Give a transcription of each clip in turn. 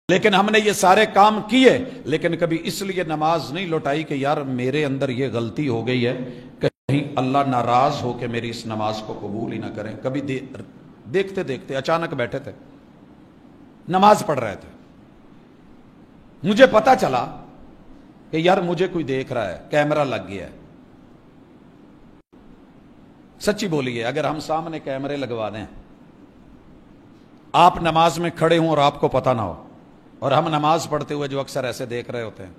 لیکن ہم نے یہ سارے کام کیے، لیکن کبھی اس لیے نماز نہیں لوٹائی کہ یار میرے اندر یہ غلطی ہو گئی ہے، کہیں اللہ ناراض ہو کہ میری اس نماز کو قبول ہی نہ کریں۔ کبھی دیکھتے دیکھتے اچانک بیٹھے تھے، نماز پڑھ رہے تھے، مجھے پتا چلا کہ یار مجھے کوئی دیکھ رہا ہے، کیمرہ لگ گیا ہے۔ سچی بولیے، اگر ہم سامنے کیمرے لگوا دیں، آپ نماز میں کھڑے ہوں اور آپ کو پتا نہ ہو، اور ہم نماز پڑھتے ہوئے جو اکثر ایسے دیکھ رہے ہوتے ہیں،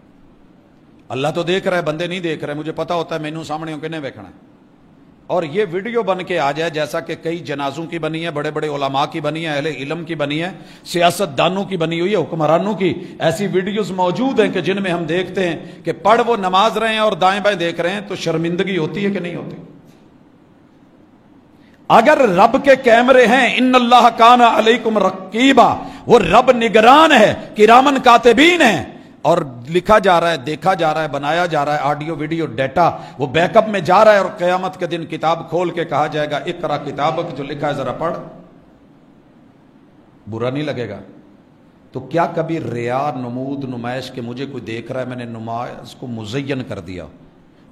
اللہ تو دیکھ رہا ہے، بندے نہیں دیکھ رہے، مجھے پتا ہوتا ہے مینوں سامنے ہوں کہ نہیں دیکھنا ہے، اور یہ ویڈیو بن کے آ جائے جیسا کہ کئی جنازوں کی بنی ہے، بڑے بڑے علماء کی بنی ہے، اہل علم کی بنی ہے، سیاست دانوں کی بنی ہوئی ہے، حکمرانوں کی، ایسی ویڈیوز موجود ہیں کہ جن میں ہم دیکھتے ہیں کہ پڑھ وہ نماز رہے ہیں اور دائیں بائیں دیکھ رہے ہیں، تو شرمندگی ہوتی ہے کہ نہیں ہوتی؟ اگر رب کے کیمرے ہیں، ان اللہ کان علیکم رقیبا، وہ رب نگران ہے، کرامن کاتبین ہے، اور لکھا جا رہا ہے، دیکھا جا رہا ہے، بنایا جا رہا ہے، آڈیو ویڈیو ڈیٹا وہ بیک اپ میں جا رہا ہے، اور قیامت کے دن کتاب کھول کے کہا جائے گا اقرا کتابک، جو لکھا ہے ذرا پڑھ، برا نہیں لگے گا؟ تو کیا کبھی ریا، نمود، نمائش کہ مجھے کوئی دیکھ رہا ہے، میں نے نماز کو مزین کر دیا؟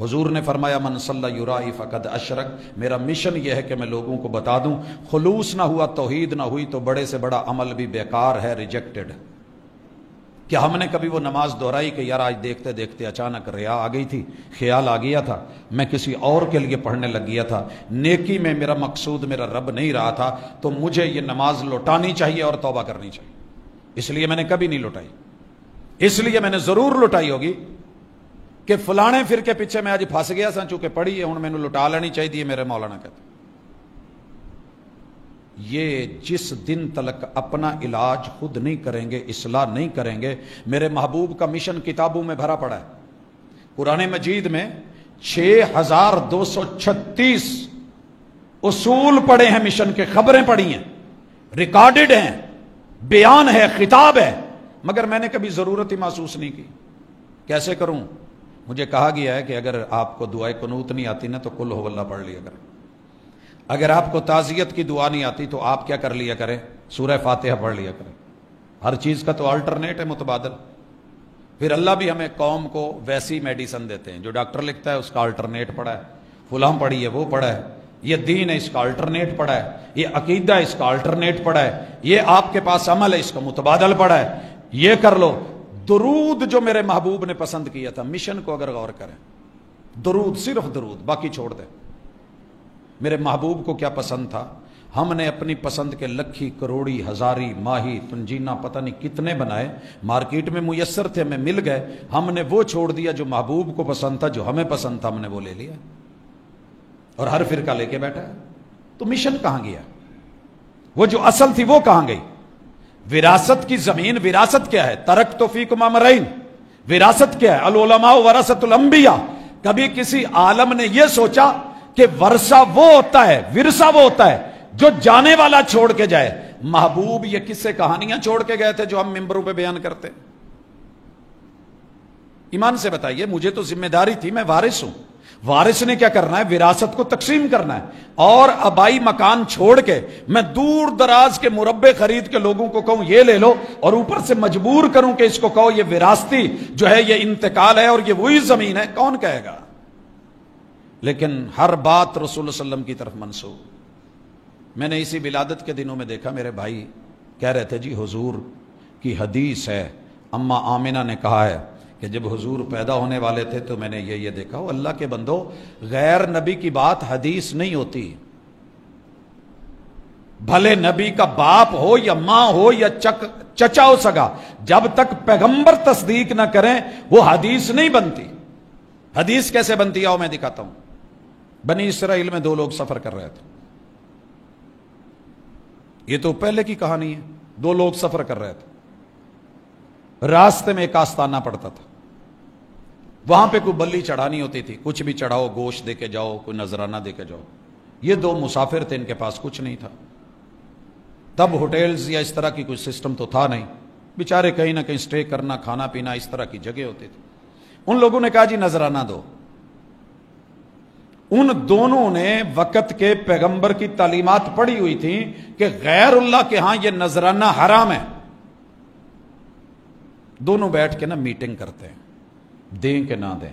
حضور نے فرمایا من صلی یرائی فقد اشرک، میرا مشن یہ ہے کہ میں لوگوں کو بتا دوں، خلوص نہ ہوا، توحید نہ ہوئی تو بڑے سے بڑا عمل بھی بیکار ہے، ریجیکٹڈ۔ کیا ہم نے کبھی وہ نماز دہرائی کہ یار آج دیکھتے دیکھتے اچانک ریا آ گئی تھی، خیال آ گیا تھا، میں کسی اور کے لیے پڑھنے لگ گیا تھا، نیکی میں میرا مقصود میرا رب نہیں رہا تھا، تو مجھے یہ نماز لوٹانی چاہیے اور توبہ کرنی چاہیے؟ اس لیے میں نے کبھی نہیں لوٹائی۔ اس لیے میں نے ضرور لوٹائی ہوگی کہ فلانے پھر کے پیچھے میں آج پھنس گیا سا، چونکہ پڑھی ہے ہوں میں نے لٹا لینی چاہیے، میرے مولانا کہتے۔ یہ جس دن تلک اپنا علاج خود نہیں کریں گے، اصلاح نہیں کریں گے، میرے محبوب کا مشن کتابوں میں بھرا پڑا ہے، قرآن مجید میں 6236 اصول پڑھے ہیں مشن کے، خبریں پڑھی ہیں، ریکارڈڈ ہیں، بیان ہے، خطاب ہے، مگر میں نے کبھی ضرورت ہی محسوس نہیں کی۔ کیسے کروں؟ مجھے کہا گیا ہے کہ اگر آپ کو دعائے قنوت نہیں آتی نا تو قل ہو اللہ پڑھ لیا کریں، اگر آپ کو تعزیت کی دعا نہیں آتی تو آپ کیا کر لیا کریں؟ سورہ فاتحہ پڑھ لیا کریں۔ ہر چیز کا تو آلٹرنیٹ ہے، متبادل۔ پھر اللہ بھی ہمیں قوم کو ویسی میڈیسن دیتے ہیں، جو ڈاکٹر لکھتا ہے اس کا آلٹرنیٹ پڑھا ہے، فلاں پڑھی ہے، وہ پڑھا ہے، یہ دین ہے اس کا آلٹرنیٹ پڑھا ہے، یہ عقیدہ ہے اس کا آلٹرنیٹ پڑھا ہے، یہ آپ کے پاس عمل ہے اس کا متبادل پڑھا ہے، یہ کر لو۔ درود جو میرے محبوب نے پسند کیا تھا، مشن کو اگر غور کریں، درود، صرف درود، باقی چھوڑ دیں۔ میرے محبوب کو کیا پسند تھا؟ ہم نے اپنی پسند کے لکھی، کروڑی، ہزاری، ماہی، تنجینہ پتہ نہیں کتنے بنائے، مارکیٹ میں میسر تھے، ہمیں مل گئے، ہم نے وہ چھوڑ دیا جو محبوب کو پسند تھا، جو ہمیں پسند تھا ہم نے وہ لے لیا، اور ہر فرقہ لے کے بیٹھا ہے۔ تو مشن کہاں گیا؟ وہ جو اصل تھی وہ کہاں گئی؟ وراثت کی زمین، وراثت کیا ہے؟ ترکت فیکم امرین، وراثت کیا ہے؟ العلماء ورثۃ الانبیاء۔ کبھی کسی عالم نے یہ سوچا کہ ورثہ وہ ہوتا ہے، ورثہ وہ ہوتا ہے جو جانے والا چھوڑ کے جائے؟ محبوب یہ قصے کہانیاں چھوڑ کے گئے تھے جو ہم ممبروں پہ بیان کرتے؟ ایمان سے بتائیے، مجھے تو ذمہ داری تھی، میں وارث ہوں، وارث نے کیا کرنا ہے؟ وراثت کو تقسیم کرنا ہے، اور آبائی مکان چھوڑ کے میں دور دراز کے مربے خرید کے لوگوں کو کہوں یہ لے لو، اور اوپر سے مجبور کروں کہ اس کو کہو یہ وراثتی جو ہے، یہ انتقال ہے اور یہ وہی زمین ہے، کون کہے گا؟ لیکن ہر بات رسول اللہ صلی اللہ علیہ وسلم کی طرف منسوب۔ میں نے اسی ولادت کے دنوں میں دیکھا، میرے بھائی کہہ رہے تھے جی حضور کی حدیث ہے، اماں آمنہ نے کہا ہے کہ جب حضور پیدا ہونے والے تھے تو میں نے یہ دیکھا۔ وہ اللہ کے بندو، غیر نبی کی بات حدیث نہیں ہوتی، بھلے نبی کا باپ ہو یا ماں ہو یا چچا ہو سگا، جب تک پیغمبر تصدیق نہ کریں وہ حدیث نہیں بنتی۔ حدیث کیسے بنتی ہے؟ میں دکھاتا ہوں۔ بنی اسرائیل میں 2 لوگ سفر کر رہے تھے، یہ تو پہلے کی کہانی ہے، 2 لوگ سفر کر رہے تھے، راستے میں ایک آستانہ پڑتا تھا، وہاں پہ کوئی بلی چڑھانی ہوتی تھی، کچھ بھی چڑھاؤ، گوشت دے کے جاؤ، کوئی نذرانہ دے کے جاؤ۔ یہ 2 مسافر تھے، ان کے پاس کچھ نہیں تھا، تب ہوٹلز یا اس طرح کی کوئی سسٹم تو تھا نہیں، بیچارے کہیں نہ کہیں سٹے کرنا، کھانا پینا اس طرح کی جگہ ہوتی تھی۔ ان لوگوں نے کہا جی نذرانہ دو۔ ان دونوں نے وقت کے پیغمبر کی تعلیمات پڑھی ہوئی تھی کہ غیر اللہ کے ہاں یہ نذرانہ حرام ہے، دونوں بیٹھ کے نا میٹنگ کرتے ہیں، دیں کہ نہ دیں.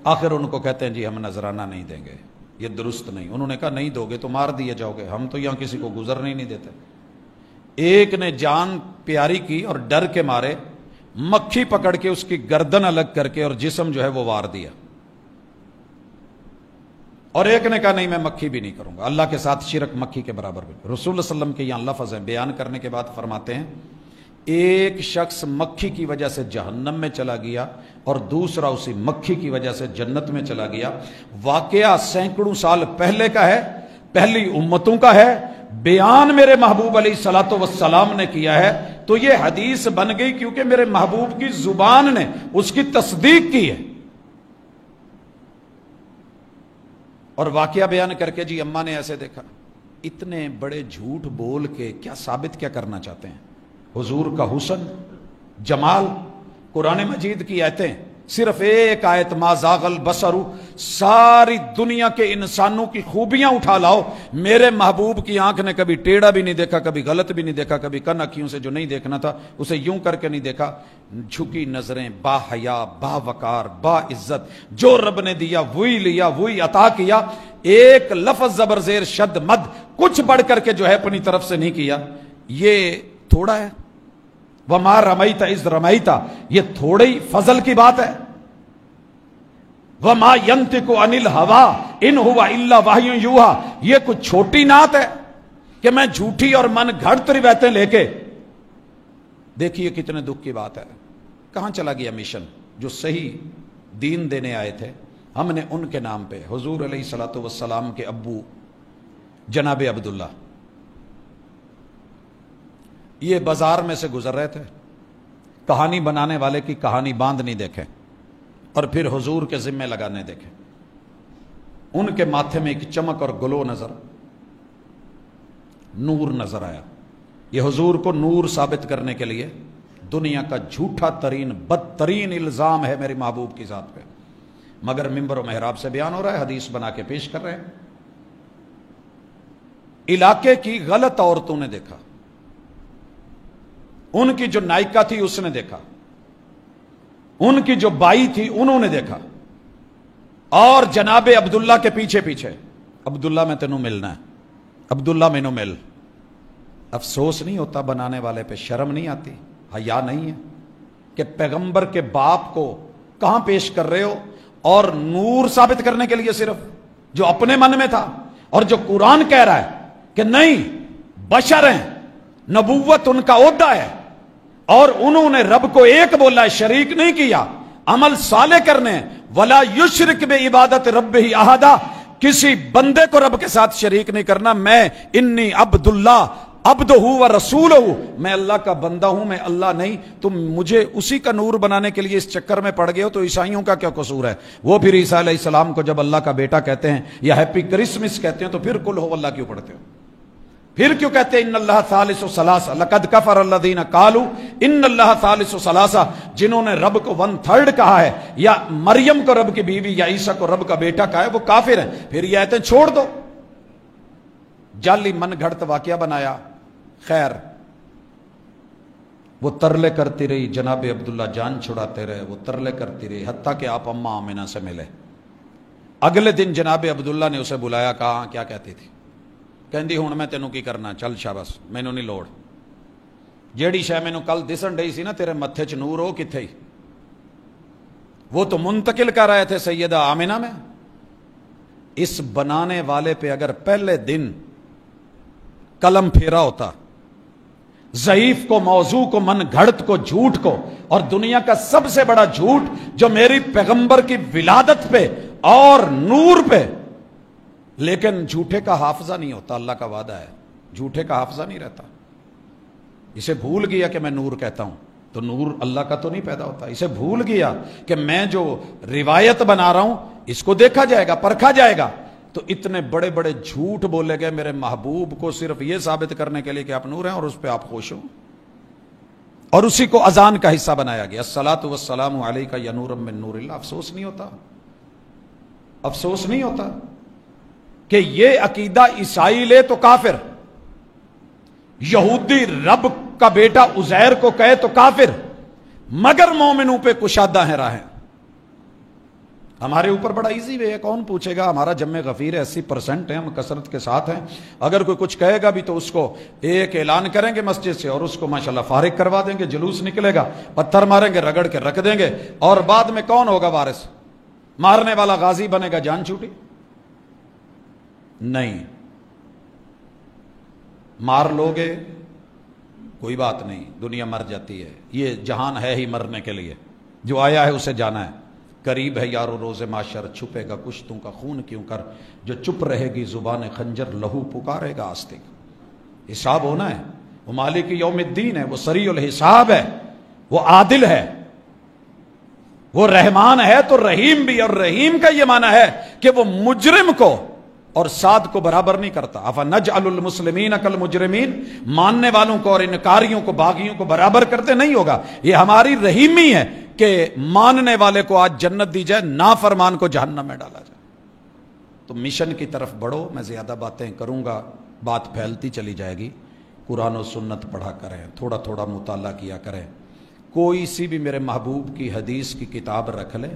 آخر ان کو کہتے ہیں جی ہم نذرانہ نہیں دیں گے، یہ درست نہیں. انہوں نے کہا نہیں دو گے تو مار دیے جاؤ گے، ہم تو یہاں کسی کو گزرنے ہی نہیں دیتے. ایک نے جان پیاری کی اور ڈر کے مارے مکھی پکڑ کے اس کی گردن الگ کر کے اور جسم جو ہے وہ وار دیا. اور ایک نے کہا نہیں میں مکھی بھی نہیں کروں گا، اللہ کے ساتھ شرک مکھی کے برابر بھی. رسول اللہ صلی اللہ علیہ وسلم کے یہاں لفظ ہیں، بیان کرنے کے بعد فرماتے ہیں ایک شخص مکھی کی وجہ سے جہنم میں چلا گیا اور دوسرا اسی مکھی کی وجہ سے جنت میں چلا گیا. واقعہ سینکڑوں سال پہلے کا ہے، پہلی امتوں کا ہے، بیان میرے محبوب علیہ الصلوۃ والسلام نے کیا ہے، تو یہ حدیث بن گئی کیونکہ میرے محبوب کی زبان نے اس کی تصدیق کی ہے. اور واقعہ بیان کر کے جی اماں نے ایسے دیکھا. اتنے بڑے جھوٹ بول کے کیا ثابت کیا کرنا چاہتے ہیں؟ حضور کا حسن، جمال. قرآن مجید کی آیتیں، صرف ایک آیت ما زاغ البصر، ساری دنیا کے انسانوں کی خوبیاں اٹھا لاؤ، میرے محبوب کی آنکھ نے کبھی ٹیڑھا بھی نہیں دیکھا، کبھی غلط بھی نہیں دیکھا، کبھی کن اکھیوں سے جو نہیں دیکھنا تھا اسے یوں کر کے نہیں دیکھا. جھکی نظریں، با حیا، با وقار، با عزت، جو رب نے دیا وہی لیا، وہی عطا کیا. ایک لفظ زبر زیر شد مد کچھ بڑھ کر کے جو ہے اپنی طرف سے نہیں کیا. یہ تھوڑا ہے. وما رمیت اذ رمیت، یہ تھوڑی فضل کی بات ہے. وما ینطق عن الہوی ان ہوا الا وحی یوحی، یہ کچھ چھوٹی نعت ہے کہ میں جھوٹی اور من گھڑت روایتیں لے کے. دیکھیے کتنے دکھ کی بات ہے. کہاں چلا گیا مشن جو صحیح دین دینے آئے تھے؟ ہم نے ان کے نام پہ، حضور علیہ الصلوۃ والسلام کے ابو جناب عبداللہ، یہ بازار میں سے گزر رہے تھے، کہانی بنانے والے کی کہانی باندھ نہیں دیکھے اور پھر حضور کے ذمے لگانے دیکھے. ان کے ماتھے میں ایک چمک اور گلو نظر، نور نظر آیا. یہ حضور کو نور ثابت کرنے کے لیے دنیا کا جھوٹا ترین بدترین الزام ہے میری محبوب کی ذات پہ، مگر منبر و محراب سے بیان ہو رہا ہے، حدیث بنا کے پیش کر رہے ہیں. علاقے کی غلط عورتوں نے دیکھا، ان کی جو نائکہ تھی اس نے دیکھا، ان کی جو بائی تھی انہوں نے دیکھا، اور جناب عبداللہ کے پیچھے پیچھے عبداللہ میں تینوں ملنا ہے، عبداللہ مینوں مل. افسوس نہیں ہوتا بنانے والے پہ؟ شرم نہیں آتی؟ حیا نہیں ہے کہ پیغمبر کے باپ کو کہاں پیش کر رہے ہو؟ اور نور ثابت کرنے کے لیے صرف جو اپنے من میں تھا، اور جو قرآن کہہ رہا ہے کہ نہیں بشر ہیں، نبوت ان کا عہدہ ہے، اور انہوں نے رب کو ایک بولا ہے، شریک نہیں کیا. عمل صالح کرنے، ولا یشرک بعبادت ربہ احدا، کسی بندے کو رب کے ساتھ شریک نہیں کرنا. میں انی عبداللہ عبدہ و رسولہ، میں اللہ کا بندہ ہوں، میں اللہ نہیں. تم مجھے اسی کا نور بنانے کے لیے اس چکر میں پڑ گئے ہو، تو عیسائیوں کا کیا قصور ہے؟ وہ پھر عیسیٰ علیہ السلام کو جب اللہ کا بیٹا کہتے ہیں یا ہیپی کرسمس کہتے ہیں تو پھر قل ہو اللہ کیوں پڑھتے ہو؟ پھر کیوں کہتے ہیں ان اللہ ثالث ثلاثہ؟ لقد کفر الذین قالوا ان اللہ ثالث ثلاثہ، جنہوں نے رب کو 1/3 کہا ہے، یا مریم کو رب کی بیوی یا عیسیٰ کو رب کا بیٹا کہا ہے، وہ کافر ہیں. پھر یہ آیتیں چھوڑ دو. جعلی من گھڑت واقعہ بنایا. خیر، وہ ترلے کرتی رہی، جناب عبداللہ جان چھڑاتے رہے، وہ ترلے کرتی رہی، حتیٰ کہ آپ اماں آمنہ سے ملے. اگلے دن جناب عبداللہ نے اسے بلایا، کہا کیا کہتی تھی؟ کہندی ہوں میں تینوں کی کرنا، چل شاباش، مینوں نہیں لوڑ. جیڑی شے مینوں کل دسن ڈئی سی نا تیرے متھے چ نور، ہو کتھے؟ وہ تو منتقل کر رہے تھے سیدہ آمنہ میں. اس بنانے والے پہ اگر پہلے دن قلم پھیرا ہوتا، ضعیف کو، موضوع کو، من گھڑت کو، جھوٹ کو، اور دنیا کا سب سے بڑا جھوٹ جو میری پیغمبر کی ولادت پہ اور نور پہ، لیکن جھوٹے کا حافظہ نہیں ہوتا. اللہ کا وعدہ ہے جھوٹے کا حافظہ نہیں رہتا. اسے بھول گیا کہ میں نور کہتا ہوں تو نور اللہ کا تو نہیں پیدا ہوتا. اسے بھول گیا کہ میں جو روایت بنا رہا ہوں اس کو دیکھا جائے گا، پرکھا جائے گا. تو اتنے بڑے بڑے جھوٹ بولے گئے میرے محبوب کو صرف یہ ثابت کرنے کے لیے کہ آپ نور ہیں اور اس پہ آپ خوش ہوں، اور اسی کو اذان کا حصہ بنایا گیا. الصلاۃ والسلام علیک یا نور من نور اللہ. افسوس نہیں ہوتا؟ افسوس نہیں ہوتا کہ یہ عقیدہ عیسائی لے تو کافر، یہودی رب کا بیٹا عزیر کو کہے تو کافر، مگر مومنوں پہ کشادہ ہیں راہیں. ہمارے اوپر بڑا ایزی وے ہے, کون پوچھے گا, ہمارا جمع غفیر ہے, 80% ہے, ہم کثرت کے ساتھ ہیں. اگر کوئی کچھ کہے گا بھی تو اس کو ایک اعلان کریں گے مسجد سے اور اس کو ماشاءاللہ فارغ کروا دیں گے, جلوس نکلے گا, پتھر ماریں گے, رگڑ کے رکھ دیں گے, اور بعد میں کون ہوگا وارث؟ مارنے والا غازی بنے گا, جان چھوٹی. نہیں, مار لوگے کوئی بات نہیں, دنیا مر جاتی ہے, یہ جہان ہے ہی مرنے کے لیے, جو آیا ہے اسے جانا ہے. قریب ہے یارو روز معاشر, چھپے گا کشتوں کا خون کیوں کر, جو چپ رہے گی زبان خنجر لہو پکارے گا آستک. حساب ہونا ہے, وہ مالک یوم الدین ہے, وہ سریع الحساب ہے, وہ عادل ہے, وہ رحمان ہے تو رحیم بھی. اور رحیم کا یہ معنی ہے کہ وہ مجرم کو اور سعد کو برابر نہیں کرتا. افنجعل المسلمین کالمجرمین, ماننے والوں کو اور انکاریوں کو, باغیوں کو برابر کرتے نہیں ہوگا. یہ ہماری رحیمی ہے کہ ماننے والے کو آج جنت دی جائے, نافرمان کو جہنم میں ڈالا جائے. تو مشن کی طرف بڑھو. میں زیادہ باتیں کروں گا, بات پھیلتی چلی جائے گی. قرآن و سنت پڑھا کریں, تھوڑا تھوڑا مطالعہ کیا کریں. کوئی سی بھی میرے محبوب کی حدیث کی کتاب رکھ لیں,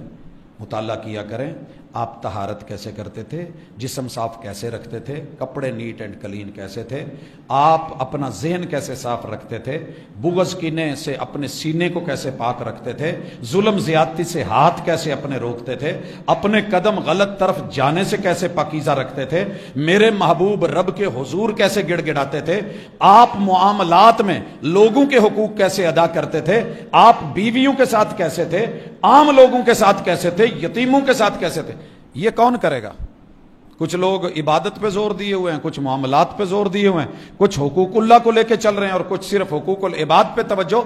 مطالعہ کیا کریں. آپ طہارت کیسے کرتے تھے, جسم صاف کیسے رکھتے تھے, کپڑے نیٹ اینڈ کلین کیسے تھے, آپ اپنا ذہن کیسے صاف رکھتے تھے, بغض کینے سے اپنے سینے کو کیسے پاک رکھتے تھے, ظلم زیادتی سے ہاتھ کیسے اپنے روکتے تھے, اپنے قدم غلط طرف جانے سے کیسے پاکیزہ رکھتے تھے, میرے محبوب رب کے حضور کیسے گڑ گڑاتے تھے, آپ معاملات میں لوگوں کے حقوق کیسے ادا کرتے تھے, آپ بیویوں کے ساتھ کیسے تھے, عام لوگوں کے ساتھ کیسے تھے, یتیموں کے ساتھ کیسے تھے. یہ کون کرے گا؟ کچھ لوگ عبادت پہ زور دیے ہوئے ہیں, کچھ معاملات پہ زور دیے ہوئے ہیں, کچھ حقوق اللہ کو لے کے چل رہے ہیں, اور کچھ صرف حقوق العباد پہ توجہ.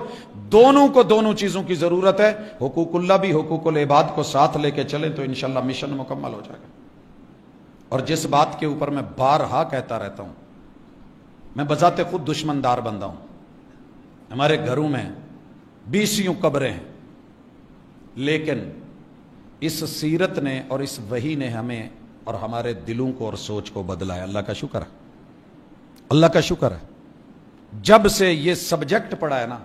دونوں کو دونوں چیزوں کی ضرورت ہے. حقوق اللہ بھی حقوق العباد کو ساتھ لے کے چلیں تو انشاءاللہ مشن مکمل ہو جائے گا. اور جس بات کے اوپر میں بارہا کہتا رہتا ہوں, میں بذات خود دشمندار بندہ ہوں. ہمارے گھروں میں 20 قبریں ہیں, لیکن اس سیرت نے اور اس وحی نے ہمیں اور ہمارے دلوں کو اور سوچ کو بدلا ہے. اللہ کا شکر ہے, اللہ کا شکر ہے. جب سے یہ سبجیکٹ پڑھا ہے نا,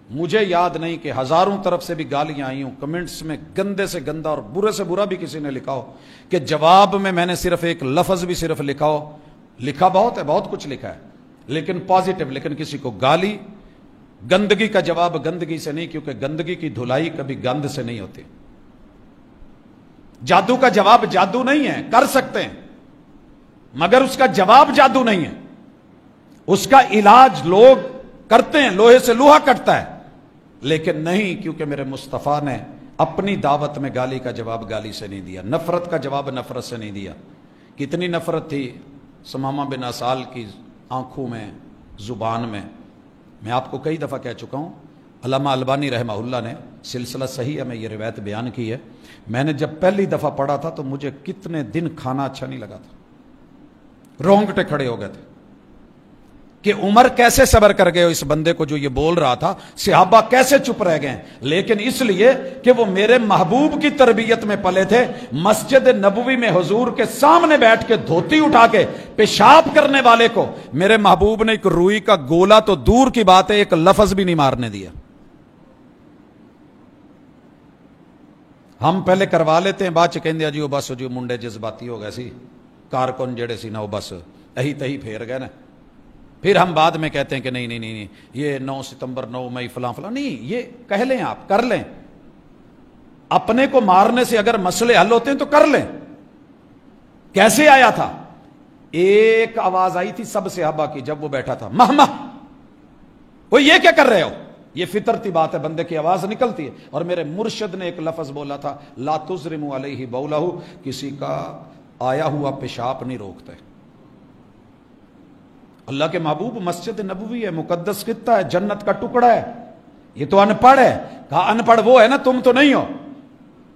مجھے یاد نہیں کہ ہزاروں طرف سے بھی گالیاں آئی ہوں, کمنٹس میں گندے سے گندا اور برے سے برا بھی کسی نے لکھا ہو, کہ جواب میں نے صرف ایک لفظ بھی صرف لکھا ہو. لکھا بہت ہے, بہت کچھ لکھا ہے, لیکن پازیٹیو. لیکن کسی کو گالی, گندگی کا جواب گندگی سے نہیں, کیونکہ گندگی کی دھلائی کبھی گند سے نہیں ہوتی. جادو کا جواب جادو نہیں ہے, کر سکتے ہیں, مگر اس کا جواب جادو نہیں ہے. اس کا علاج لوگ کرتے ہیں, لوہے سے لوہا کٹتا ہے, لیکن نہیں, کیونکہ میرے مصطفیٰ نے اپنی دعوت میں گالی کا جواب گالی سے نہیں دیا, نفرت کا جواب نفرت سے نہیں دیا. کتنی نفرت تھی ثمامہ بن اسال کی آنکھوں میں, زبان میں. میں آپ کو کئی دفعہ کہہ چکا ہوں, علامہ البانی رحمہ اللہ نے سلسلہ صحیح ہے میں یہ روایت بیان کی ہے. میں نے جب پہلی دفعہ پڑھا تھا تو مجھے کتنے دن کھانا اچھا نہیں لگا تھا, رونگٹے کھڑے ہو گئے تھے کہ عمر کیسے صبر کر گئے اس بندے کو جو یہ بول رہا تھا, صحابہ کیسے چپ رہ گئے. لیکن اس لیے کہ وہ میرے محبوب کی تربیت میں پلے تھے. مسجد نبوی میں حضور کے سامنے بیٹھ کے دھوتی اٹھا کے پیشاب کرنے والے کو میرے محبوب نے ایک روئی کا گولا تو دور کی بات ہے, ایک لفظ بھی نہیں مارنے دیا. ہم پہلے کروا لیتے ہیں, بعد چ کہندے جی وہ بس جو منڈے جذباتی ہو گئے سی, کارکن جڑے سی نا وہ بس اہی تہی پھیر گئے نا. پھر ہم بعد میں کہتے ہیں کہ نہیں یہ 9 ستمبر 9 مئی فلاں فلاں. نہیں, یہ کہہ لیں, آپ کر لیں. اپنے کو مارنے سے اگر مسئلے حل ہوتے ہیں تو کر لیں. کیسے آیا تھا؟ ایک آواز آئی تھی سب صحابہ کی جب وہ بیٹھا تھا, مہما, وہ یہ کیا کر رہے ہو. یہ فطرتی بات ہے, بندے کی آواز نکلتی ہے. اور میرے مرشد نے ایک لفظ بولا تھا, لا تزرموا علیہ بولہ, کسی کا آیا ہوا پیشاب نہیں روکتے. اللہ کے محبوب, مسجد نبوی ہے, مقدس خطہ ہے, جنت کا ٹکڑا ہے. یہ تو ان پڑھ ہے. کہا ان پڑھ وہ ہے نا, تم تو نہیں ہو.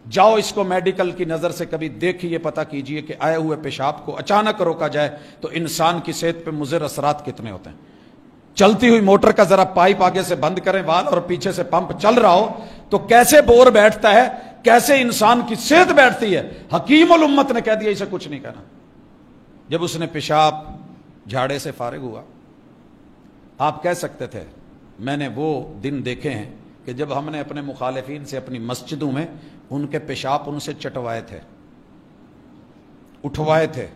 جاؤ اس کو میڈیکل کی نظر سے کبھی دیکھیے, پتہ کیجئے کہ آئے ہوئے پیشاب کو اچانک روکا جائے تو انسان کی صحت پہ مضر اثرات کتنے ہوتے ہیں. چلتی ہوئی موٹر کا ذرا پائپ آگے سے بند کریں وال, اور پیچھے سے پمپ چل رہا ہو تو کیسے بور بیٹھتا ہے, کیسے انسان کی صحت بیٹھتی ہے. حکیم الامت نے کہہ دیا اسے کچھ نہیں کہنا. جب اس نے پیشاب جھاڑے سے فارغ ہوا, آپ کہہ سکتے تھے میں نے وہ دن دیکھے ہیں کہ جب ہم نے اپنے مخالفین سے اپنی مسجدوں میں ان کے پیشاب ان سے چٹوائے تھے، اٹھوائے تھے،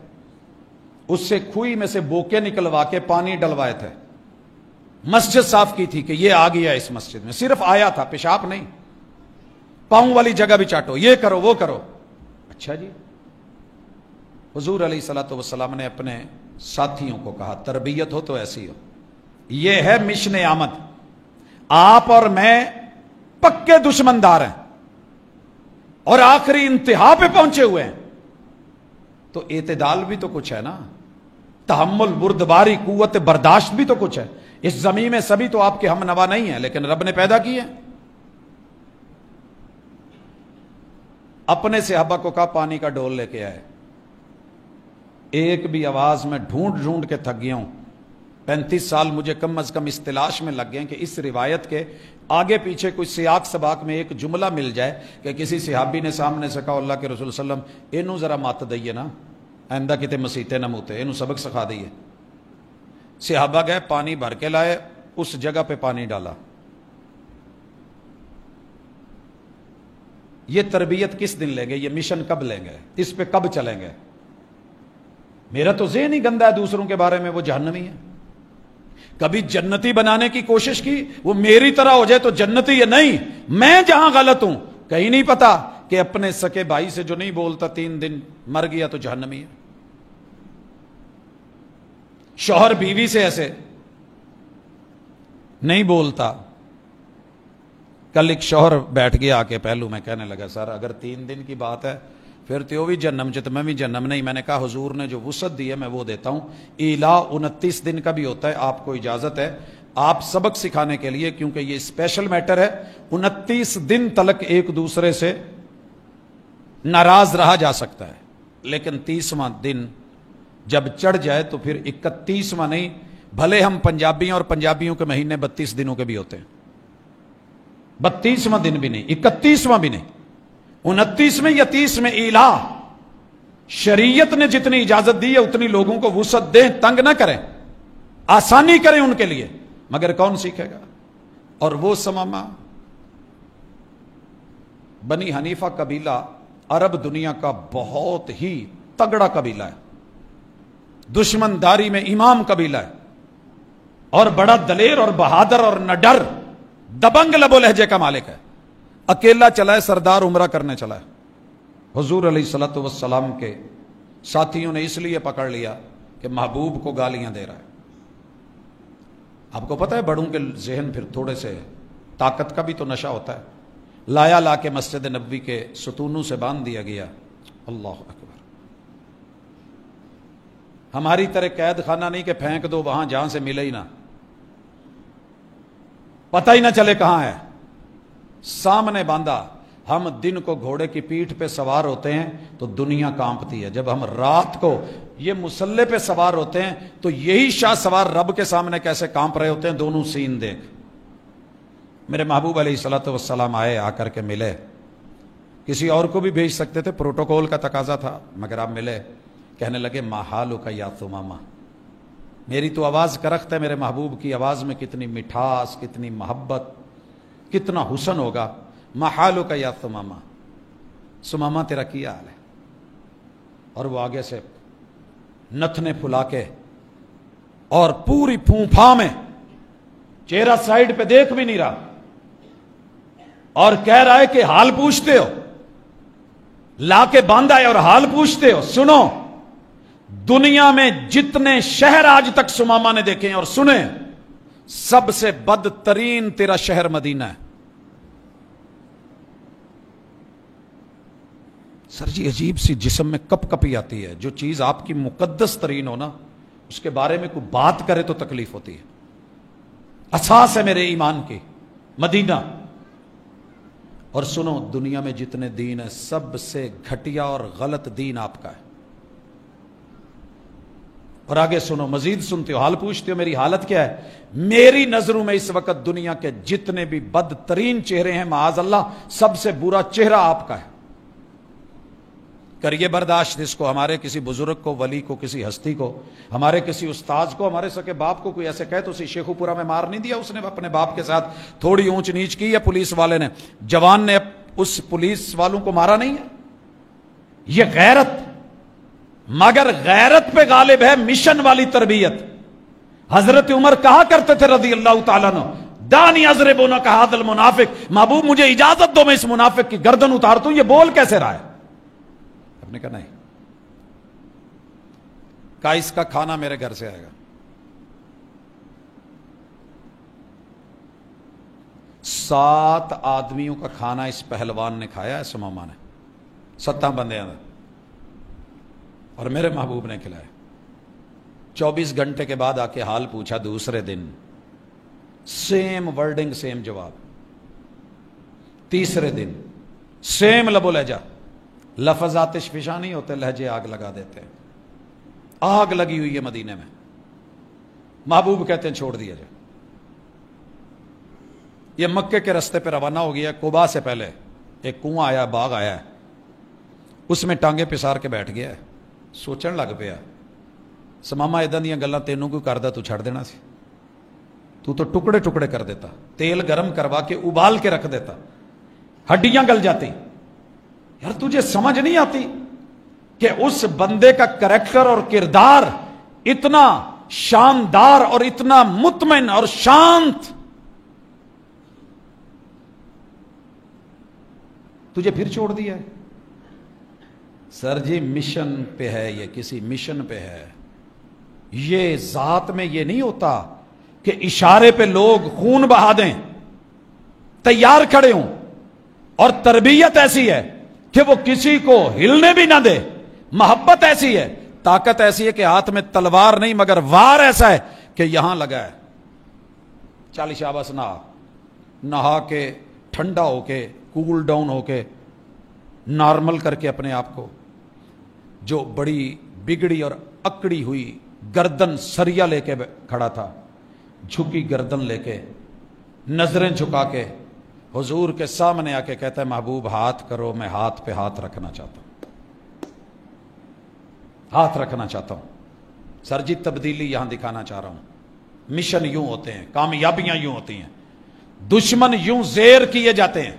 اس سے کھوئی میں سے بوکے نکلوا کے پانی ڈلوائے تھے، مسجد صاف کی تھی کہ یہ آ گیا اس مسجد میں، صرف آیا تھا، پیشاب نہیں، پاؤں والی جگہ بھی چاٹو، یہ کرو وہ کرو۔ اچھا جی، حضور علیہ الصلوۃ والسلام نے اپنے ساتھیوں کو کہا تربیت ہو تو ایسی ہو، یہ ہے مشن آمد، آپ اور میں پکے دشمندار ہیں اور آخری انتہا پہ پہنچے ہوئے ہیں، تو اعتدال بھی تو کچھ ہے نا، تحمل، بردباری، قوت برداشت بھی تو کچھ ہے۔ اس زمین میں سبھی تو آپ کے ہم نوا نہیں ہیں، لیکن رب نے پیدا کی ہے۔ اپنے صحابہ کو کہا پانی کا ڈول لے کے آئے، ایک بھی آواز میں ڈھونڈ ڈھونڈ کے تھک گیا ہوں، 35 سال مجھے کم از کم اس تلاش میں لگ گئے کہ اس روایت کے آگے پیچھے کوئی سیاق سباق میں ایک جملہ مل جائے کہ کسی صحابی نے سامنے سے کہا اللہ کے رسول صلی اللہ علیہ وسلم اینو ذرا مت دئیے نا، آئندہ کتے مسیتے نہ موتے، اینو سبق سکھا دئیے۔ صحابہ گئے، پانی بھر کے لائے، اس جگہ پہ پانی ڈالا۔ یہ تربیت کس دن لیں گے؟ یہ مشن کب لیں گے؟ اس پہ کب چلیں گے؟ میرا تو ذہن ہی گندا ہے دوسروں کے بارے میں، وہ جہنمی ہے۔ کبھی جنتی بنانے کی کوشش کی، وہ میری طرح ہو جائے تو جنتی ہے، نہیں، میں جہاں غلط ہوں کہیں نہیں پتا کہ اپنے سکے بھائی سے جو نہیں بولتا 3 دن مر گیا تو جہنمی ہے۔ شوہر بیوی سے ایسے نہیں بولتا۔ کل ایک شوہر بیٹھ گیا آ کے پہلو میں، کہنے لگا سر اگر 3 دن کی بات ہے پھر تو بھی جنم چت میں بھی جنم نہیں۔ میں نے کہا حضور نے جو وسعت دی ہے میں وہ دیتا ہوں، ایلا 29 دن کا بھی ہوتا ہے، آپ کو اجازت ہے، آپ سبق سکھانے کے لیے، کیونکہ یہ اسپیشل میٹر ہے، 29 دن تلک ایک دوسرے سے ناراض رہا جا سکتا ہے، لیکن 30واں دن جب چڑھ جائے تو پھر 31واں نہیں، بھلے ہم پنجابی ہیں اور پنجابیوں کے مہینے 32 دنوں کے بھی ہوتے ہیں، 32واں دن بھی نہیں، 31واں بھی نہیں، 29 میں یا 30 میں ایلا۔ شریعت نے جتنی اجازت دی ہے اتنی لوگوں کو وسعت دیں، تنگ نہ کریں، آسانی کریں ان کے لیے، مگر کون سیکھے گا؟ اور وہ سماما بنی حنیفہ قبیلہ عرب دنیا کا بہت ہی تگڑا قبیلہ ہے، دشمن داری میں امام قبیلہ ہے، اور بڑا دلیر اور بہادر اور نڈر دبنگ لب و لہجے کا مالک ہے، اکیلا چلا ہے، سردار عمرہ کرنے چلا ہے۔ حضور علیہ الصلوۃ والسلام کے ساتھیوں نے اس لیے پکڑ لیا کہ محبوب کو گالیاں دے رہا ہے۔ آپ کو پتہ ہے بڑوں کے ذہن پھر تھوڑے سے طاقت کا بھی تو نشہ ہوتا ہے، لایا لا کے مسجد نبوی کے ستونوں سے باندھ دیا گیا، اللہ اکبر۔ ہماری طرح قید خانہ نہیں کہ پھینک دو وہاں جہاں سے ملے ہی نہ، پتہ ہی نہ چلے کہاں ہے، سامنے باندھا۔ ہم دن کو گھوڑے کی پیٹھ پہ سوار ہوتے ہیں تو دنیا کانپتی ہے، جب ہم رات کو یہ مسلح پہ سوار ہوتے ہیں تو یہی شاہ سوار رب کے سامنے کیسے کانپ رہے ہوتے ہیں، دونوں سین دیکھ۔ میرے محبوب علیہ الصلوۃ والسلام آئے، آ کر کے ملے، کسی اور کو بھی بھیج سکتے تھے، پروٹوکول کا تقاضا تھا، مگر آپ ملے، کہنے لگے ما حالک یا ثمامہ، میری تو آواز کرخت ہے، میرے محبوب کی آواز میں کتنی مٹھاس، کتنی محبت، کتنا حسن ہوگا، ما حالک یا ثمامہ، ثمامہ تیرا کیا حال ہے؟ اور وہ آگے سے نتنے پھلا کے اور پوری پھونپھا میں، چہرہ سائیڈ پہ دیکھ بھی نہیں رہا، اور کہہ رہا ہے کہ حال پوچھتے ہو، لا کے باندھا ہے اور حال پوچھتے ہو۔ سنو، دنیا میں جتنے شہر آج تک ثمامہ نے دیکھے ہیں، اور سنیں، سب سے بدترین تیرا شہر مدینہ ہے۔ سر جی عجیب سی جسم میں کپ کپی آتی ہے، جو چیز آپ کی مقدس ترین ہو نا اس کے بارے میں کوئی بات کرے تو تکلیف ہوتی ہے۔ اساس ہے میرے ایمان کی مدینہ۔ اور سنو، دنیا میں جتنے دین ہیں سب سے گھٹیا اور غلط دین آپ کا ہے۔ اور آگے سنو، مزید سنتے ہو، حال پوچھتے ہو میری حالت کیا ہے؟ میری نظروں میں اس وقت دنیا کے جتنے بھی بدترین چہرے ہیں معاذ اللہ، سب سے برا چہرہ آپ کا ہے۔ کریے برداشت اس کو. ہمارے کسی بزرگ کو, ولی کو, کسی ہستی کو, ہمارے کسی استاذ کو, ہمارے سکے باپ کو کوئی ایسے کہے تو اسے شیخو پورہ میں مار نہیں دیا اس نے اپنے باپ کے ساتھ تھوڑی اونچ نیچ کی, یا پولیس والے نے, جوان نے اس پولیس والوں کو مارا نہیں ہے. یہ غیرت, مگر غیرت پہ غالب ہے مشن والی تربیت. حضرت عمر کہا کرتے تھے رضی اللہ تعالیٰ عنہ, دانی اضرب عنق ھذا المنافق, محبوب مجھے اجازت دو میں اس منافق کی گردن اتار دوں. یہ بول کیسے رہا ہے؟ آپ نے کہا نہیں, کہا اس کا کھانا میرے گھر سے آئے گا. 7 آدمیوں کا کھانا اس پہلوان نے کھایا ہے, سماما نے, 7 بندے ہیں, اور میرے محبوب نے کھلائے. 24 گھنٹے کے بعد آ کے حال پوچھا دوسرے دن, سیم ورڈنگ سیم جواب. تیسرے دن سیم لب و لہجہ, لفظ آتش فشاں نہیں ہوتے, لہجے آگ لگا دیتے ہیں. آگ لگی ہوئی ہے مدینے میں. محبوب کہتے ہیں چھوڑ دیا جائے. یہ مکے کے رستے پہ روانہ ہو گیا. قباء سے پہلے ایک کنواں آیا, باغ آیا ہے, اس میں ٹانگے پسار کے بیٹھ گیا ہے. سوچن لگ پیا, سماما اداں دیاں گلاں تینوں کوئی کردا تو چھڑ دینا سی, تو ٹکڑے ٹکڑے کر دیتا, تیل گرم کروا کے ابال کے رکھ دیتا, ہڈیاں گل جاتی. یار تجھے سمجھ نہیں آتی کہ اس بندے کا کریکٹر اور کردار اتنا شاندار اور اتنا مطمئن اور شانت, تجھے پھر چھوڑ دیا ہے. سر جی مشن پہ ہے, یہ کسی مشن پہ ہے. یہ ذات میں یہ نہیں ہوتا کہ اشارے پہ لوگ خون بہا دیں, تیار کھڑے ہوں, اور تربیت ایسی ہے کہ وہ کسی کو ہلنے بھی نہ دے. محبت ایسی ہے, طاقت ایسی ہے کہ ہاتھ میں تلوار نہیں مگر وار ایسا ہے کہ یہاں لگا ہے. 40 شاباش نہا کے ٹھنڈا ہو کے کول ڈاؤن ہو کے نارمل کر کے اپنے آپ کو, جو بڑی بگڑی اور اکڑی ہوئی گردن سریا لے کے کھڑا تھا, جھکی گردن لے کے, نظریں جھکا کے حضور کے سامنے آ کے کہتا ہے محبوب ہاتھ کرو, میں ہاتھ پہ ہاتھ رکھنا چاہتا ہوں, ہاتھ رکھنا چاہتا ہوں. سر جی تبدیلی یہاں دکھانا چاہ رہا ہوں. مشن یوں ہوتے ہیں, کامیابیاں یوں ہوتی ہیں, دشمن یوں زیر کیے جاتے ہیں,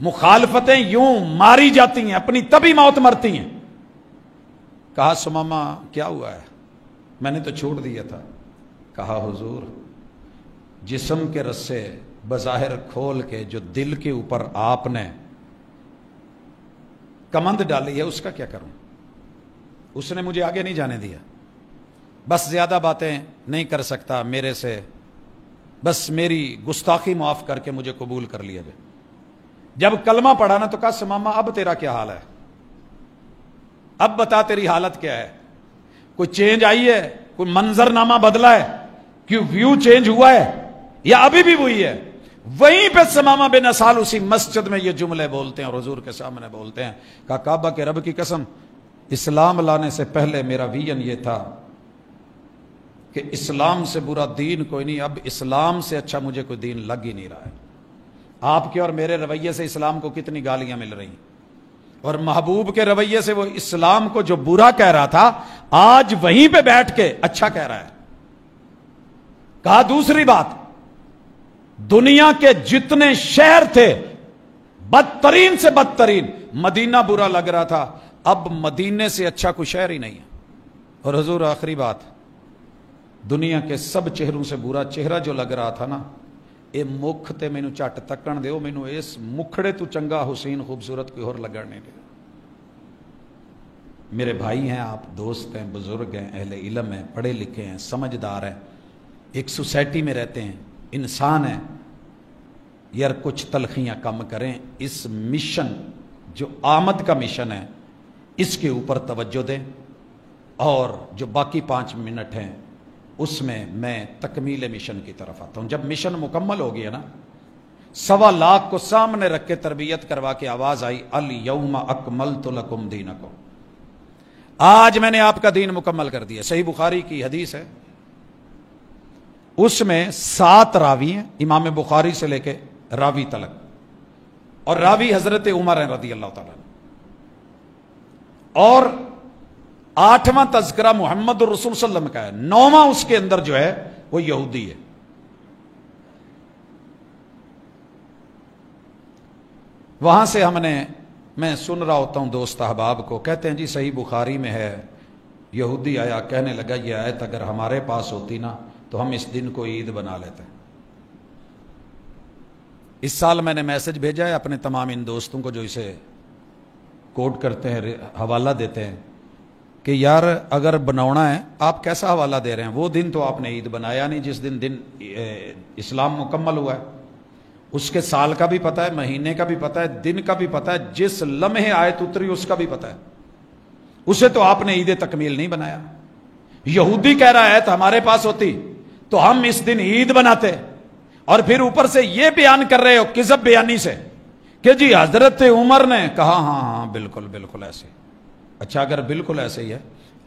مخالفتیں یوں ماری جاتی ہیں, اپنی تبھی موت مرتی ہیں. کہا سماما کیا ہوا ہے؟ میں نے تو چھوڑ دیا تھا. کہا حضور جسم کے رسے بظاہر کھول کے جو دل کے اوپر آپ نے کمند ڈالی ہے اس کا کیا کروں؟ اس نے مجھے آگے نہیں جانے دیا. بس زیادہ باتیں نہیں کر سکتا میرے سے, بس میری گستاخی معاف کر کے مجھے قبول کر لیا جائے. جب کلمہ پڑھا نا تو کہا سماما اب تیرا کیا حال ہے, اب بتا تیری حالت کیا ہے؟ کوئی چینج آئی ہے؟ کوئی منظر نامہ بدلا ہے؟ کیوں ویو چینج ہوا ہے یا ابھی بھی وہی ہے؟ وہیں پہ سماما بن اسال اسی مسجد میں یہ جملے بولتے ہیں اور حضور کے سامنے بولتے ہیں. کہا کعبہ کے رب کی قسم, اسلام لانے سے پہلے میرا ویژن یہ تھا کہ اسلام سے برا دین کوئی نہیں, اب اسلام سے اچھا مجھے کوئی دین لگ ہی نہیں رہا ہے. آپ کے اور میرے رویے سے اسلام کو کتنی گالیاں مل رہی ہیں, اور محبوب کے رویے سے وہ اسلام کو جو برا کہہ رہا تھا آج وہیں پہ بیٹھ کے اچھا کہہ رہا ہے. کہا دوسری بات, دنیا کے جتنے شہر تھے بدترین سے بدترین, مدینہ برا لگ رہا تھا, اب مدینے سے اچھا کوئی شہر ہی نہیں ہے. اور حضور آخری بات, دنیا کے سب چہروں سے برا چہرہ جو لگ رہا تھا نا, اے مکھ تے مینوں چٹ تکن دیو, مینوں اس مکھڑے تو چنگا حسین خوبصورت کوئی اور لگن نہیں دے. میرے بھائی ہیں آپ, دوست ہیں, بزرگ ہیں, اہل علم ہیں, پڑھے لکھے ہیں, سمجھدار ہیں, ایک سوسائٹی میں رہتے ہیں, انسان ہیں. یار کچھ تلخیاں کم کریں. اس مشن جو آمد کا مشن ہے اس کے اوپر توجہ دیں, اور جو باقی 5 منٹ ہیں اس میں تکمیل مشن کی طرف آتا ہوں. جب مشن مکمل ہو گیا نا, 1.25 لاکھ کو سامنے رکھ کے تربیت کروا کے آواز آئی الیوم اکملت لکم دینکم, آج میں نے آپ کا دین مکمل کر دیا. صحیح بخاری کی حدیث ہے, اس میں 7 راوی ہیں, امام بخاری سے لے کے راوی تلک, اور راوی حضرت عمر ہیں رضی اللہ تعالیٰ. اور 8واں تذکرہ محمد الرسول صلی اللہ علیہ وسلم کا ہے، 9واں اس کے اندر جو ہے وہ یہودی ہے۔ وہاں سے میں سن رہا ہوتا ہوں دوست احباب کو، کہتے ہیں جی صحیح بخاری میں ہے، یہودی آیا کہنے لگا یہ آیت اگر ہمارے پاس ہوتی نا تو ہم اس دن کو عید بنا لیتے۔ اس سال میں نے میسج بھیجا ہے اپنے تمام ان دوستوں کو جو اسے کوٹ کرتے ہیں، حوالہ دیتے ہیں، کہ یار اگر بناونا ہے آپ کیسا حوالہ دے رہے ہیں؟ وہ دن تو آپ نے عید بنایا نہیں جس دن اسلام مکمل ہوا ہے، اس کے سال کا بھی پتہ ہے، مہینے کا بھی پتہ ہے، دن کا بھی پتہ ہے، جس لمحے آیت اتری اس کا بھی پتہ ہے، اسے تو آپ نے عید تکمیل نہیں بنایا۔ یہودی کہہ رہا ہے تو ہمارے پاس ہوتی تو ہم اس دن عید بناتے، اور پھر اوپر سے یہ بیان کر رہے ہو کذب بیانی سے کہ جی حضرت عمر نے کہا۔ ہاں بالکل بالکل ایسے۔ اچھا اگر بالکل ایسے ہی ہے،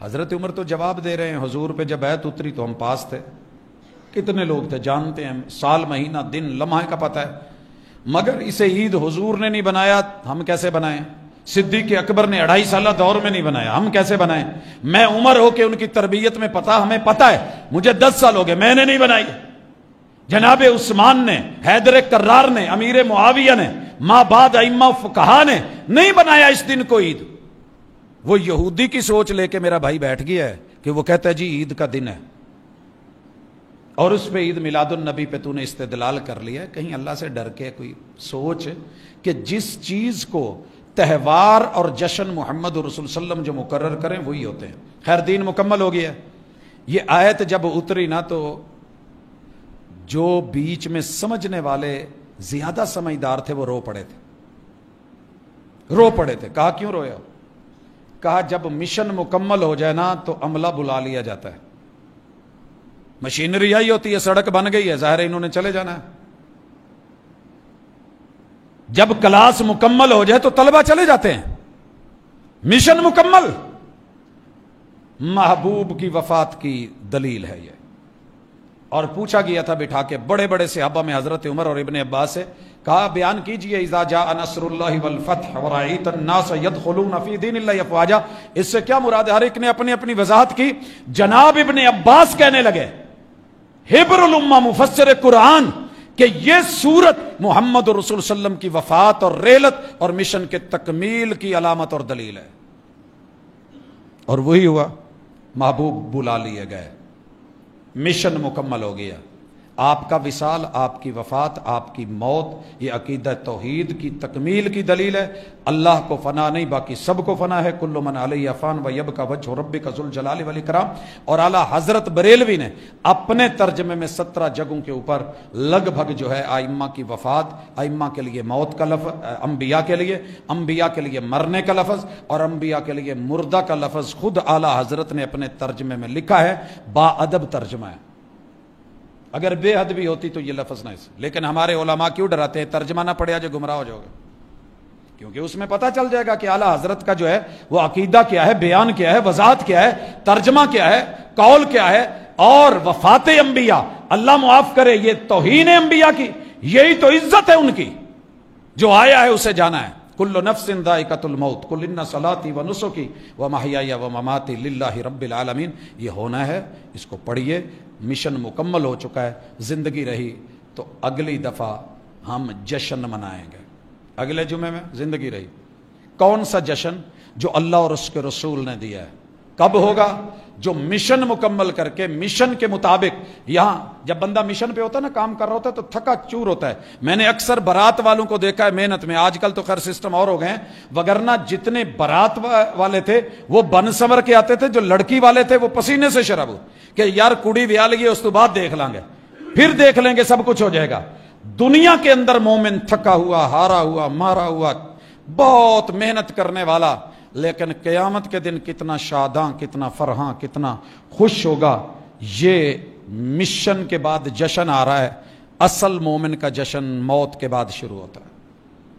حضرت عمر تو جواب دے رہے ہیں حضور پہ جب آیت اتری تو ہم پاس تھے، کتنے لوگ تھے جانتے ہیں، سال مہینہ دن لمحہ کا پتہ ہے، مگر اسے عید حضور نے نہیں بنایا، ہم کیسے بنائیں؟ صدیق اکبر نے 2.5 سالہ دور میں نہیں بنایا، ہم کیسے بنائیں؟ میں عمر ہو کے ان کی تربیت میں ہمیں پتہ ہے، مجھے 10 سال ہو گئے میں نے نہیں بنائی، جناب عثمان نے، حیدر کرار نے، امیر معاویہ نے، ماں بعد ائمہ فقہا نے نہیں بنایا اس دن کو عید۔ وہ یہودی کی سوچ لے کے میرا بھائی بیٹھ گیا ہے کہ وہ کہتا ہے جی عید کا دن ہے، اور اس پہ عید میلاد النبی پہ تو نے استدلال کر لیا ہے۔ کہیں اللہ سے ڈر کے کوئی سوچ کہ جس چیز کو تہوار اور جشن محمد رسول صلی اللہ علیہ وسلم جو مقرر کریں وہی ہوتے ہیں۔ خیر دین مکمل ہو گیا۔ یہ آیت جب اتری نا تو جو بیچ میں سمجھنے والے زیادہ سمجھدار تھے وہ رو پڑے تھے۔ کہا کیوں رویا؟ کہا جب مشن مکمل ہو جائے نا تو عملہ بلا لیا جاتا ہے، مشینری آئی ہوتی ہے، سڑک بن گئی ہے، ظاہر ہے انہوں نے چلے جانا ہے۔ جب کلاس مکمل ہو جائے تو طلبہ چلے جاتے ہیں، مشن مکمل۔ محبوب کی وفات کی دلیل ہے یہ۔ اور پوچھا گیا تھا بٹھا کے بڑے بڑے صحابہ میں حضرت عمر اور ابن عباس سے، کہا بیان کیجئے اذا جاء نصر اللہ والفتح ورأیت الناس يدخلون فی دین اللہ افواجا، اس سے کیا مراد ہے؟ ہر ایک نے اپنی اپنی وضاحت کی۔ جناب ابن عباس کہنے لگے، حبر الامہ مفسر قرآن، کہ یہ سورت محمد رسول صلی اللہ علیہ وسلم کی وفات اور ریلت اور مشن کے تکمیل کی علامت اور دلیل ہے۔ اور وہی ہوا، محبوب بلا لیے گئے، مشن مکمل ہو گیا۔ آپ کا وصال، آپ کی وفات، آپ کی موت، یہ عقیدہ توحید کی تکمیل کی دلیل ہے۔ اللہ کو فنا نہیں، باقی سب کو فنا ہے، کل من علیہ فان ویبقى وجہ ربک ذو الجلال والاکرام۔ اور اعلیٰ حضرت بریلوی نے اپنے ترجمے میں 17 جگہوں کے اوپر لگ بھگ جو ہے ائمہ کی وفات، ائمہ کے لیے موت کا لفظ، انبیاء کے لیے مرنے کا لفظ، اور انبیاء کے لیے مردہ کا لفظ خود اعلیٰ حضرت نے اپنے ترجمے میں لکھا ہے۔ با ادب ترجمہ ہے، اگر بے حد بھی ہوتی تو یہ لفظ نہ اس، لیکن ہمارے علماء کیوں ڈراتے ہیں ترجمہ نہ پڑھیا جو گمراہ ہو جاؤ گے، کیونکہ اس میں پتہ چل جائے گا کہ اعلیٰ حضرت کا جو ہے وہ عقیدہ کیا ہے، بیان کیا ہے، وضاحت کیا ہے، ترجمہ کیا ہے، قول کیا ہے۔ اور وفات انبیاء، اللہ معاف کرے، یہ توہین انبیاء کی، یہی تو عزت ہے ان کی، جو آیا ہے اسے جانا ہے۔ کل نفس ذائقۃ الموت قل ان صلاتی و نسکی و محیای و مماتی للہ رب العالمین، یہ ہونا ہے، اس کو پڑھیے۔ مشن مکمل ہو چکا ہے، زندگی رہی تو اگلی دفعہ ہم جشن منائیں گے، اگلے جمعے میں زندگی رہی۔ کون سا جشن؟ جو اللہ اور اس کے رسول نے دیا ہے۔ کب ہوگا؟ جو مشن مکمل کر کے مشن کے مطابق، یہاں جب بندہ مشن پہ ہوتا ہے نا، کام کر رہا ہوتا ہے تو تھکا چور ہوتا ہے۔ میں نے اکثر بارات والوں کو دیکھا ہے محنت میں، آج کل تو خیر سسٹم اور ہو گئے ہیں، وگرنہ جتنے بارات والے تھے وہ بن سنور کے آتے تھے، جو لڑکی والے تھے وہ پسینے سے شراب، کہ یار کڑی ویا لگی اس تو بعد دیکھ لیں گے، پھر دیکھ لیں گے، سب کچھ ہو جائے گا۔ دنیا کے اندر مومن تھکا ہوا، ہارا ہوا، مارا ہوا، بہت محنت کرنے والا، لیکن قیامت کے دن کتنا شاداں، کتنا فرحاں، کتنا خوش ہوگا۔ یہ مشن کے بعد جشن آ رہا ہے، اصل مومن کا جشن موت کے بعد شروع ہوتا ہے،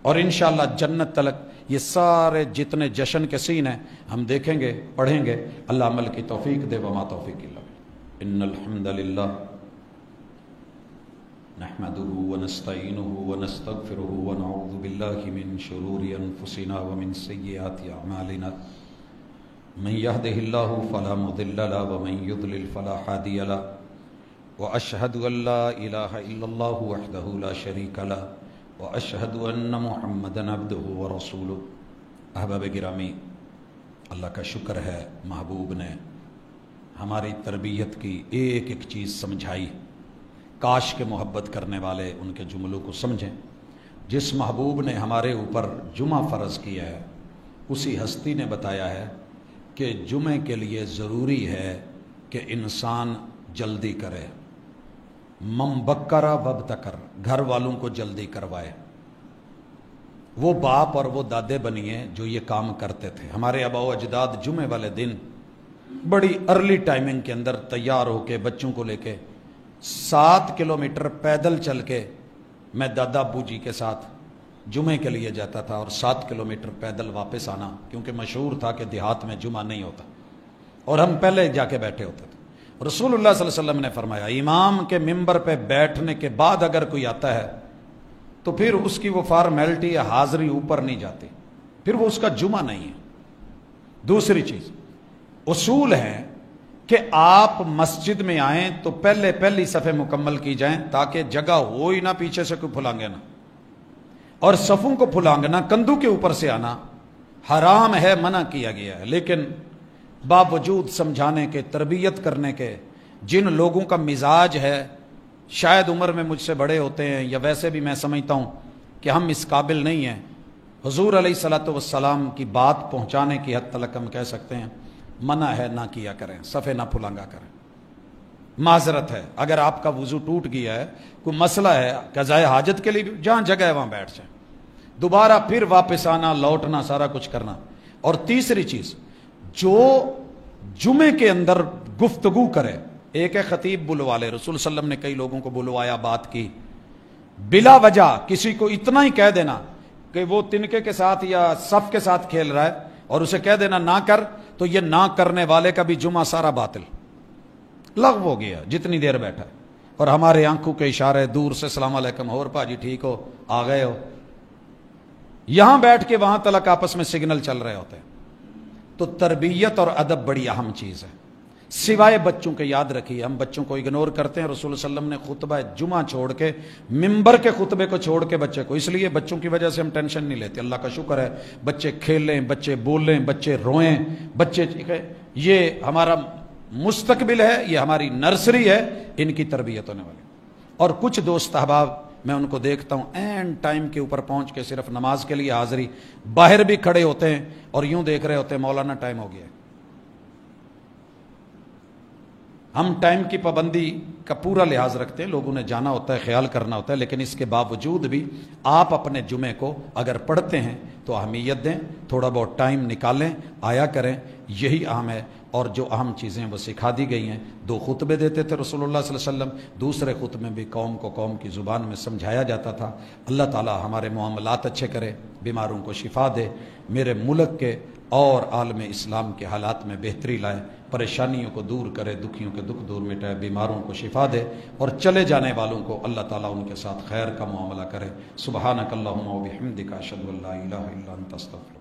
اور انشاءاللہ جنت تلک یہ سارے جتنے جشن کے سین ہیں ہم دیکھیں گے، پڑھیں گے۔ اللہ عمل کی توفیق دے، وما توفیق الا باللہ۔ ان الحمد للہ نحمده ونستعینه ونستغفره ونعوذ باللہ من شرور انفسنا ومن سیئات اعمالنا من يهده الله فلا مضل له ومن يضلل فلا هادي له وأشهد أن لا إله إلا الله وحده لا شريك له وأشهد أن محمدا عبده ورسوله۔ احباب گرامی، اللہ کا شکر ہے محبوب نے ہماری تربیت کی ایک ایک چیز سمجھائی۔ کاش کے محبت کرنے والے ان کے جملوں کو سمجھیں۔ جس محبوب نے ہمارے اوپر جمعہ فرض کیا ہے اسی ہستی نے بتایا ہے کہ جمعے کے لیے ضروری ہے کہ انسان جلدی کرے، ممبکرا وابتکر، گھر والوں کو جلدی کروائے۔ وہ باپ اور وہ دادے بنیے جو یہ کام کرتے تھے۔ ہمارے آباء و اجداد جمعے والے دن بڑی ارلی ٹائمنگ کے اندر تیار ہو کے بچوں کو لے کے 7 کلومیٹر پیدل چل کے، میں دادا ابو جی کے ساتھ جمعے کے لیے جاتا تھا، اور 7 کلومیٹر پیدل واپس آنا، کیونکہ مشہور تھا کہ دیہات میں جمعہ نہیں ہوتا اور ہم پہلے جا کے بیٹھے ہوتے تھے۔ رسول اللہ صلی اللہ علیہ وسلم نے فرمایا امام کے ممبر پہ بیٹھنے کے بعد اگر کوئی آتا ہے تو پھر اس کی وہ فارمیلٹی یا حاضری اوپر نہیں جاتی، پھر وہ اس کا جمعہ نہیں ہے۔ دوسری چیز، اصول ہے کہ آپ مسجد میں آئیں تو پہلی صفیں مکمل کی جائیں تاکہ جگہ ہو ہی نہ پیچھے سے کوئی پھلانگے نہ، اور صفوں کو پھلانگنا، کندھوں کے اوپر سے آنا حرام ہے، منع کیا گیا ہے۔ لیکن باوجود سمجھانے کے، تربیت کرنے کے، جن لوگوں کا مزاج ہے شاید عمر میں مجھ سے بڑے ہوتے ہیں یا ویسے بھی میں سمجھتا ہوں کہ ہم اس قابل نہیں ہیں، حضور علیہ الصلوۃ والسلام کی بات پہنچانے کی حد تک ہم کہہ سکتے ہیں منع ہے، نہ کیا کریں، صفے نہ پھلانگا کریں۔ معذرت ہے، اگر آپ کا وضو ٹوٹ گیا ہے، کوئی مسئلہ ہے، قضائے حاجت کے لیے جہاں جگہ ہے وہاں بیٹھ جائیں، دوبارہ پھر واپس آنا، لوٹنا، سارا کچھ کرنا۔ اور تیسری چیز، جو جمعے کے اندر گفتگو کرے، ایک ہے خطیب بلوا لے، رسول صلی اللہ علیہ وسلم نے کئی لوگوں کو بلوایا، بات کی، بلا وجہ کسی کو اتنا ہی کہہ دینا کہ وہ تنکے کے ساتھ یا صف کے ساتھ کھیل رہا ہے اور اسے کہہ دینا نہ کر، تو یہ نہ کرنے والے کا بھی جمعہ سارا باطل، لغو ہو گیا جتنی دیر بیٹھا ہے۔ اور ہمارے آنکھوں کے اشارے، دور سے السلام علیکم، اور پاجی ٹھیک ہو، آ گئے ہو، یہاں بیٹھ کے وہاں تلک آپس میں سگنل چل رہے ہوتے ہیں۔ تو تربیت اور ادب بڑی اہم چیز ہے، سوائے بچوں کے۔ یاد رکھیے ہم بچوں کو اگنور کرتے ہیں، رسول صلی اللہ علیہ وسلم نے خطبہ جمعہ چھوڑ کے، ممبر کے خطبے کو چھوڑ کے بچے کو، اس لیے بچوں کی وجہ سے ہم ٹینشن نہیں لیتے، اللہ کا شکر ہے، بچے کھیلیں، بچے بولیں، بچے روئیں، بچے، یہ ہمارا مستقبل ہے، یہ ہماری نرسری ہے، ان کی تربیت ہونے والی۔ اور کچھ دوست احباب میں ان کو دیکھتا ہوں اینڈ ٹائم کے اوپر پہنچ کے صرف نماز کے لیے حاضری، باہر بھی کھڑے ہوتے ہیں اور یوں دیکھ رہے ہوتے ہیں مولانا ٹائم ہو گیا ہے۔ ہم ٹائم کی پابندی کا پورا لحاظ رکھتے ہیں، لوگوں نے جانا ہوتا ہے، خیال کرنا ہوتا ہے، لیکن اس کے باوجود بھی آپ اپنے جمعے کو اگر پڑھتے ہیں تو اہمیت دیں، تھوڑا بہت ٹائم نکالیں، آیا کریں، یہی اہم ہے۔ اور جو اہم چیزیں وہ سکھا دی گئی ہیں، 2 خطبے دیتے تھے رسول اللہ صلی اللہ علیہ وسلم، دوسرے خطبے میں بھی قوم کو قوم کی زبان میں سمجھایا جاتا تھا۔ اللہ تعالی ہمارے معاملات اچھے کرے، بیماروں کو شفا دے، میرے ملک کے اور عالم اسلام کے حالات میں بہتری لائے، پریشانیوں کو دور کرے، دکھیوں کے دکھ دور مٹائے، بیماروں کو شفا دے، اور چلے جانے والوں کو اللہ تعالیٰ ان کے ساتھ خیر کا معاملہ کرے۔ سبحانک اللہم و بحمدک، اشہد ان لا الہ الا انت، استغفرک۔